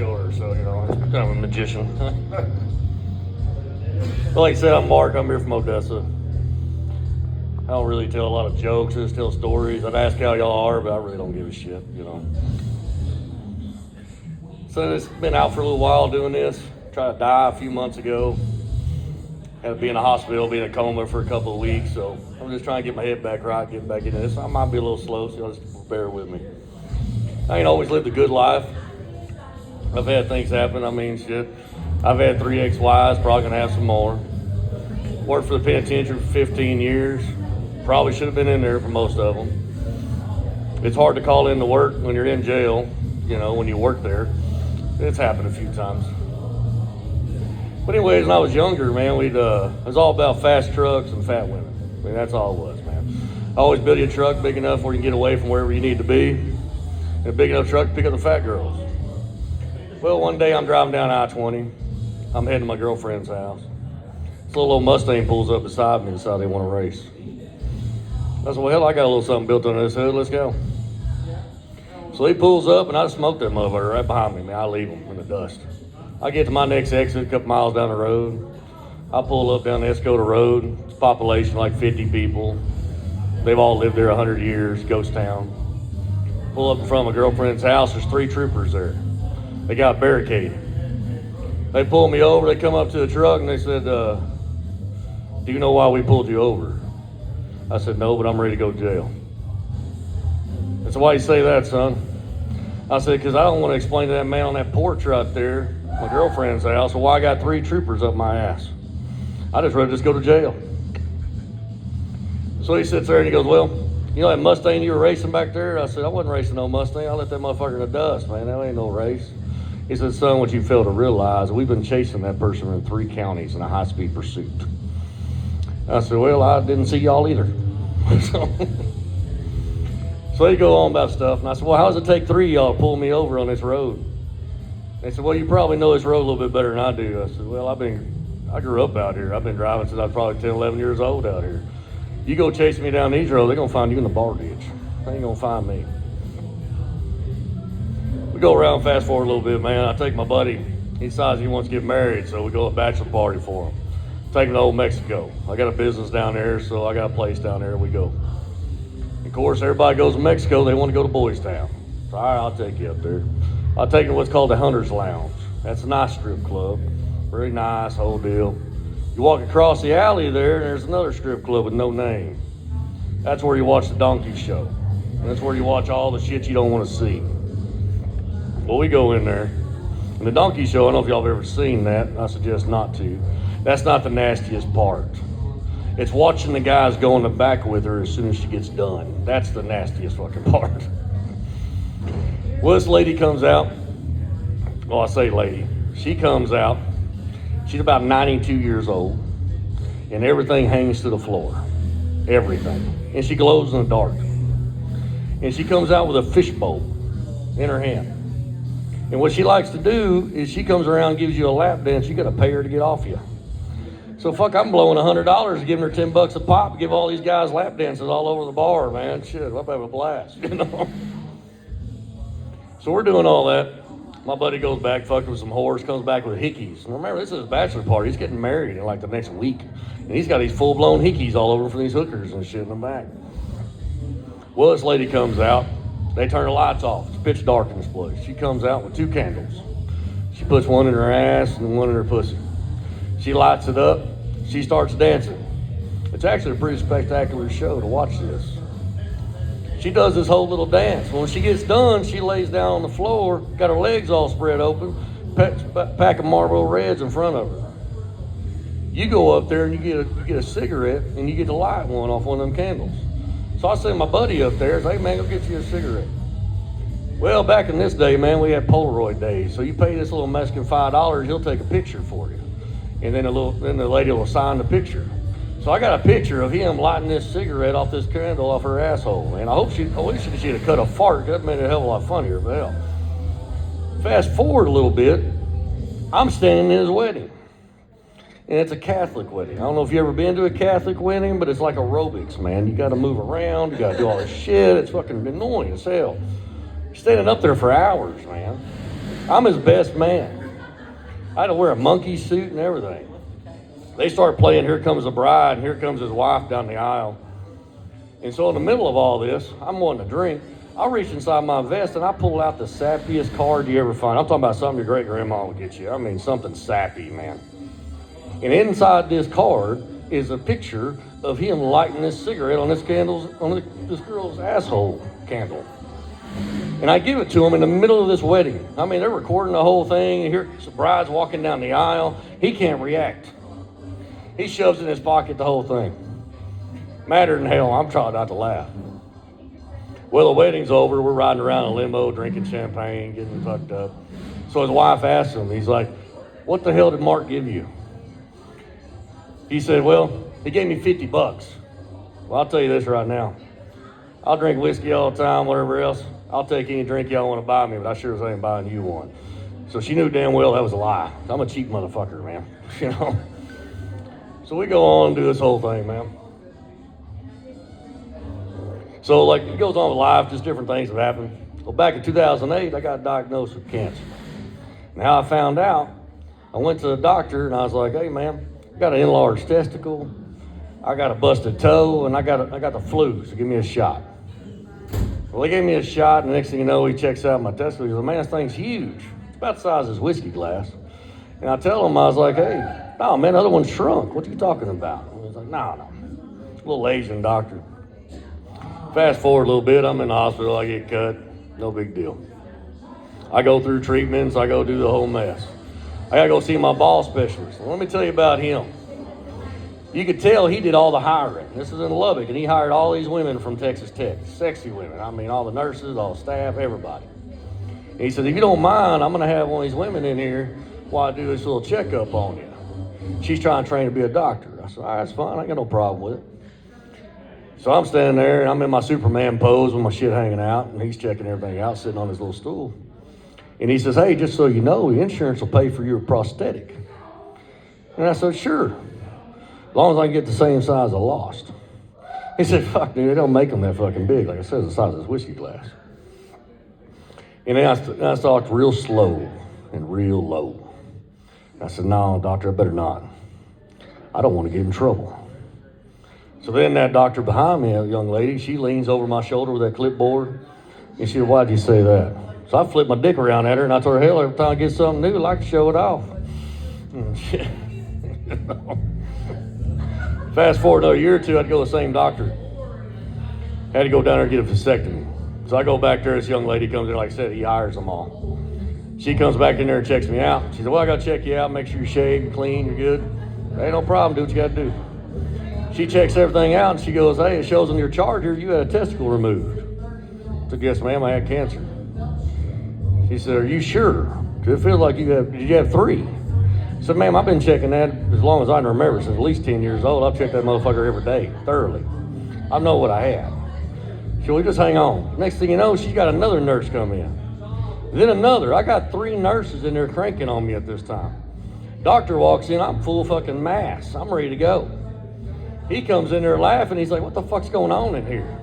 show her, so, you know, I'm kind of a magician. But like I said, I'm Mark. I'm here from Odessa. I don't really tell a lot of jokes. I just tell stories. I'd ask how y'all are, but I really don't give a shit, you know. So it's been out for a little while doing this. Tried to die a few months ago. Had to be in a hospital, be in a coma for a couple of weeks. So I'm just trying to get my head back right, get back into this. I might be a little slow, so y'all just bear with me. I ain't always lived a good life. I've had things happen. I mean, shit. I've had 3 ex-wives, probably gonna have some more. Worked for the penitentiary for 15 years. Probably should have been in there for most of them. It's hard to call in to work when you're in jail, you know, when you work there. It's happened a few times. But anyways, when I was younger, man, it was all about fast trucks and fat women. I mean, that's all it was, man. I always built you a truck big enough where you can get away from wherever you need to be. And a big enough truck to pick up the fat girls. Well, one day I'm driving down I-20. I'm heading to my girlfriend's house. This little old Mustang pulls up beside me and decides they want to race. I said, well, hell, I got a little something built under this hood. Let's go. So he pulls up, and I smoked that motherfucker right behind me, man. I leave him in the dust. I get to my next exit, a couple miles down the road. I pull up down the Escoda Road. It's population like 50 people. They've all lived there 100 years, ghost town. Pull up in front of my girlfriend's house. There's 3 troopers there. They got barricaded. They pull me over. They come up to the truck, and they said, do you know why we pulled you over? I said, no, but I'm ready to go to jail. I said, why you say that, son? I said, because I don't want to explain to that man on that porch right there, my girlfriend's house, why I got 3 troopers up my ass. I just rather just go to jail. So he sits there and he goes, well, you know that Mustang you were racing back there? I said, I wasn't racing no Mustang. I let that motherfucker in the dust, man. That ain't no race. He said, son, what you fail to realize, we've been chasing that person in 3 counties in a high-speed pursuit. I said, well, I didn't see y'all either. So they go on about stuff, and I said, well, how does it take 3 of y'all to pull me over on this road? They said, well, you probably know this road a little bit better than I do. I said, well, I grew up out here. I've been driving since I was probably 10, 11 years old out here. You go chasing me down these roads, they're gonna find you in the bar ditch. They ain't gonna find me. We go around, fast forward a little bit, man. I take my buddy, he decides he wants to get married, so we go to a bachelor party for him. Take him to Old Mexico. I got a business down there, so I got a place down there, we go. Of course, everybody goes to Mexico, they want to go to Boys Town. So, all right, I'll take you up there. I'll take you to what's called the Hunter's Lounge. That's a nice strip club. Very nice, whole deal. You walk across the alley there, and there's another strip club with no name. That's where you watch the donkey show. That's where you watch all the shit you don't want to see. Well, we go in there. And the donkey show, I don't know if y'all have ever seen that. I suggest not to. That's not the nastiest part. It's watching the guys go in the back with her as soon as she gets done. That's the nastiest fucking part. Well, this lady comes out. Well, I say lady. She comes out. She's about 92 years old. And everything hangs to the floor. Everything. And she glows in the dark. And she comes out with a fishbowl in her hand. And what she likes to do is she comes around and gives you a lap dance. You got to pay her to get off you. So fuck, I'm blowing $100, giving her $10 a pop, give all these guys lap dances all over the bar, man. Shit, I'm having a blast, you know. So we're doing all that. My buddy goes back, fucking with some whores, comes back with hickeys. And remember, this is his bachelor party. He's getting married in like the next week. And he's got these full-blown hickeys all over for these hookers and shit in the back. Well, this lady comes out. They turn the lights off. It's pitch dark in this place. She comes out with 2 candles. She puts one in her ass and one in her pussy. She lights it up. She starts dancing. It's actually a pretty spectacular show to watch this. She does this whole little dance. When she gets done, she lays down on the floor, got her legs all spread open, pack of Marlboro Reds in front of her. You go up there and you get a cigarette and you get to light one off one of them candles. So I send my buddy up there and say, hey man, go get you a cigarette. Well, back in this day, man, we had Polaroid days. So you pay this little Mexican $5, he'll take a picture for you. And then the lady will sign the picture. So I got a picture of him lighting this cigarette off this candle off her asshole. And I wish she'd have cut a fart. That made it a hell of a lot funnier, but hell. Fast forward a little bit, I'm standing in his wedding. And it's a Catholic wedding. I don't know if you've ever been to a Catholic wedding, but it's like aerobics, man. You got to move around. You got to do all this shit. It's fucking annoying as hell. You're standing up there for hours, man. I'm his best man. I had to wear a monkey suit and everything. They start playing Here Comes the Bride, and here comes his wife down the aisle. And so in the middle of all this, I'm wanting to drink. I reach inside my vest and I pull out the sappiest card you ever find. I'm talking about something your great grandma would get you. I mean, something sappy, man. And inside this card is a picture of him lighting this cigarette on this girl's asshole candle. And I give it to him in the middle of this wedding. I mean, they're recording the whole thing, and here's the bride's walking down the aisle. He can't react. He shoves in his pocket the whole thing. Madder than hell, I'm trying not to laugh. Well, the wedding's over. We're riding around in a limo, drinking champagne, getting fucked up. So his wife asks him, he's like, what the hell did Mark give you? He said, well, he gave me $50. Well, I'll tell you this right now. I'll drink whiskey all the time, whatever else. I'll take any drink y'all want to buy me, but I sure as ain't buying you one. So she knew damn well that was a lie. I'm a cheap motherfucker, man. You know? So we go on and do this whole thing, man. So, like, it goes on with life, just different things have happened. Well, back in 2008, I got diagnosed with cancer. And how I found out, I went to the doctor, and I was like, hey, man, I got an enlarged testicle, I got a busted toe, and I got the flu, so give me a shot. Well, they gave me a shot, and the next thing you know, he checks out my testicle. He goes, man, this thing's huge. It's about the size of this whiskey glass. And I tell him, I was like, hey, no, man, the other one shrunk. What are you talking about? And he's like, no. It's a little Asian doctor. Fast forward a little bit, I'm in the hospital, I get cut, no big deal. I go through treatments, I go do the whole mess. I gotta go see my ball specialist. Well, let me tell you about him. You could tell he did all the hiring. This is in Lubbock, and he hired all these women from Texas Tech, sexy women. I mean, all the nurses, all the staff, everybody. And he said, if you don't mind, I'm gonna have one of these women in here while I do this little checkup on you. She's trying to train to be a doctor. I said, all right, that's fine, I ain't got no problem with it. So I'm standing there, and I'm in my Superman pose with my shit hanging out, and he's checking everything out, sitting on his little stool. And he says, hey, just so you know, the insurance will pay for your prosthetic. And I said, sure, as long as I can get the same size I lost. He said, fuck, dude, they don't make them that fucking big. Like I said, it's the size of this whiskey glass. And then I talked real slow and real low. I said, no, doctor, I better not. I don't want to get in trouble. So then that doctor behind me, a young lady, she leans over my shoulder with that clipboard, and she said, why'd you say that? So I flipped my dick around at her, and I told her, hell, every time I get something new, I like to show it off. Fast forward another year or two, I'd go to the same doctor. Had to go down there and get a vasectomy. So I go back there, this young lady comes in, like I said, he hires them all. She comes back in there and checks me out. She said, well, I got to check you out, make sure you're shaved, you're clean, you're good. Ain't no problem, do what you got to do. She checks everything out, and she goes, hey, it shows on your chart here you had a testicle removed. I said, yes, ma'am, I had cancer. She said, are you sure? Because it feels like did you have 3? I said, ma'am, I've been checking that as long as I can remember, since at least 10 years old. I've checked that motherfucker every day, thoroughly. I know what I have. She said, well, just hang on. Next thing you know, she's got another nurse come in. Then another. I got 3 nurses in there cranking on me at this time. Doctor walks in, I'm full fucking mass. I'm ready to go. He comes in there laughing. He's like, what the fuck's going on in here?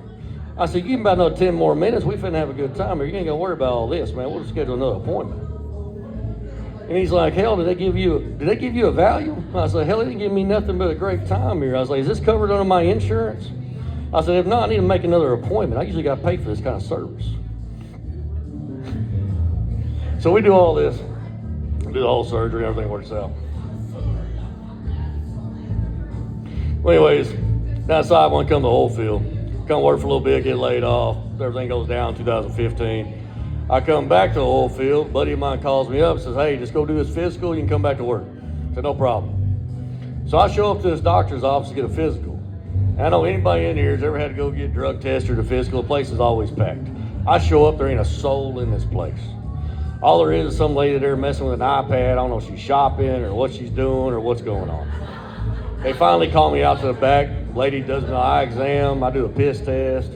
I said, give me about another 10 more minutes. We finna have a good time here. You ain't gonna worry about all this, man. We'll just schedule another appointment. And he's like, hell, did they give you a value? I said, hell, they didn't give me nothing but a great time here. I was like, is this covered under my insurance? I said, if not, I need to make another appointment. I usually got to pay for this kind of service. So we do all this, do the whole surgery, everything works out. Well, anyways, now I want to come to Oilfield, come work for a little bit, get laid off. Everything goes down in 2015. I come back to Oilfield. A buddy of mine calls me up and says, hey, just go do this physical. You can come back to work. I said, no problem. So I show up to this doctor's office to get a physical. And I know anybody in here has ever had to go get drug tested or the physical. The place is always packed. I show up, there ain't a soul in this place. All there is some lady there messing with an iPad. I don't know if she's shopping or what she's doing or what's going on. They finally call me out to the back. Lady does my eye exam. I do a piss test.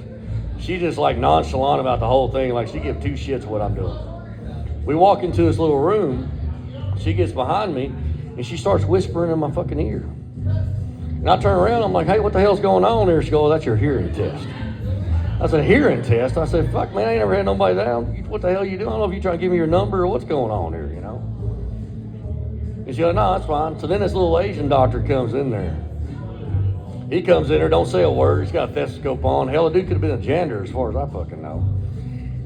She just like nonchalant about the whole thing, like she gives 2 shits what I'm doing. We walk into this little room. She gets behind me and she starts whispering in my fucking ear. And I turn around, I'm like, hey, what the hell's going on there? She goes, oh, that's your hearing test. I said, hearing test. I said, fuck, man, I ain't never had nobody down. What the hell you doing? I don't know if you trying to give me your number or what's going on here, you know? And she goes, no, that's fine. So then this little Asian doctor comes in there. He comes in there, don't say a word. He's got a stethoscope on. Hell, the dude could have been a janitor as far as I fucking know.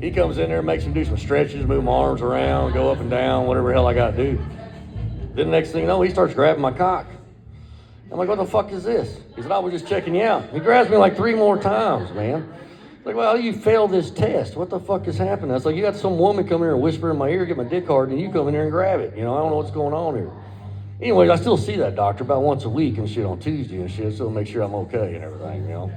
He comes in there, makes him do some stretches, move my arms around, go up and down, whatever the hell I got to do. Then the next thing you know, he starts grabbing my cock. I'm like, what the fuck is this? He said, I was just checking you out. He grabs me like 3 more times, man. Like, well, you failed this test. What the fuck is happening? I was like, you got some woman come here and whisper in my ear, get my dick hard, and you come in here and grab it. You know, I don't know what's going on here. Anyways, I still see that doctor about once a week and shit on Tuesday and shit, so to make sure I'm okay and everything, you know.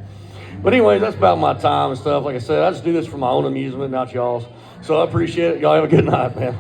But anyways, that's about my time and stuff. Like I said, I just do this for my own amusement, not y'all's. So I appreciate it. Y'all have a good night, man.